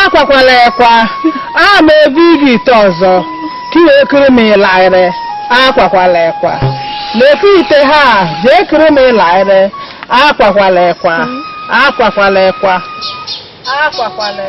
akwakwala ekwa ama ebe ị ga-ite ọzọ ka ị ekere m ịlaịrị akwakwala ekwa na-efe ite ha jee ekere m ịlaịrị akwakwala ekwa akwakwala ekwa akwakwala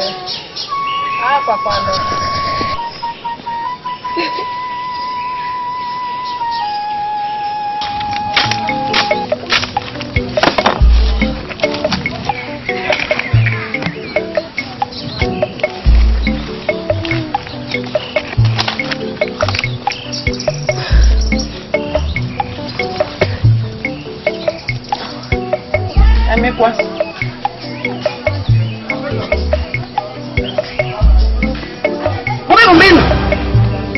Emekwa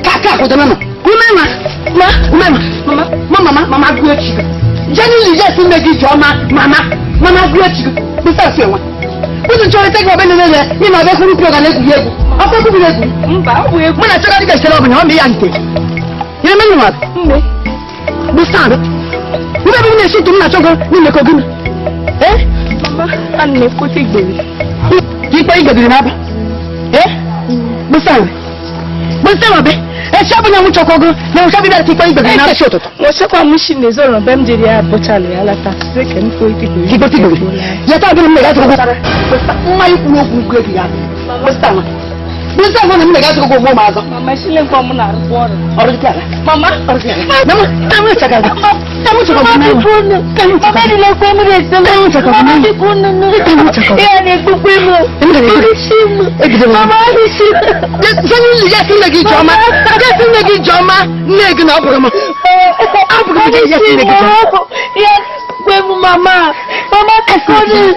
kaka ko mama mama guechi jani li je sin meji joma mama guechi bi sa se won bu tun chore take obe nele ni ma be furu program le yegu afa ku bi yegu mba bu yegu na chora diga sele obe na o me ya nte ye me ni ma mbe bu sa do bu be bi ne shi tun na chogo ni me ko gina mama anne ko ti gbe ki pa igbe na ba bu sa be shabu na mucho kogo na shabu da tikwa igbe na shoto mo se kwa mushi ne zoro bem jeri ya bochale ya lata se ke nko itigbe ki botigbe ya ta bi me ga to ko ma yi kuno ku ku ya mustama na me ga to ko mo ma zo mama shile ko mo na rubo oro kala mama na mo chaka na mo chaka na mo mama ni le ko mo re so na mo chaka na mo chaka ya ne ku ku mo mama ni shi jani li ya sin gi joma Negi Joma, Negi na Abraham. Abraham is Negi Joma. Yes, Mama. Mama, because Mama,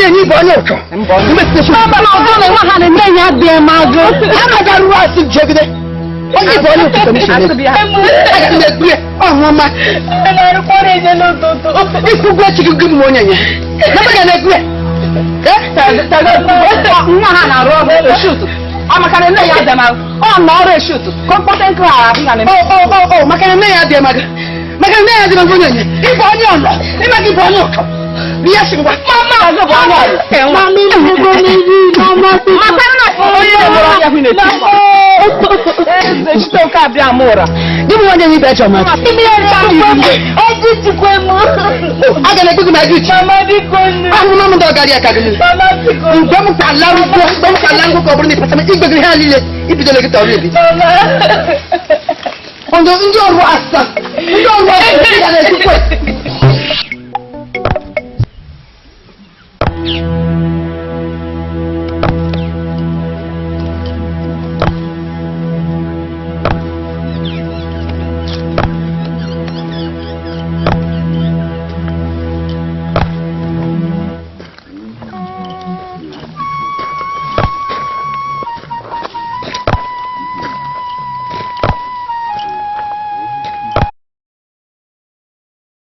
ni bonyo. Mama, no, ma hane menya de mago. Ama da ruwa si jegide. Oni bonyo to commission. Aga me gbe. Oh mama. Na ru kore je no toto. Iku gbe chi gbe mo nyanya. Na ba ga na gbe. Ma hana ro bo shoot. Ama kana na ya da mago. Oh no re shoot. Competent clara bi ga me. Oh, makana na ya de mago. Makana na ya de mago nyanya. Ibo onyo no. Ni ma ki bonyo. Yes, Mama. Quando un giorno basta, un giorno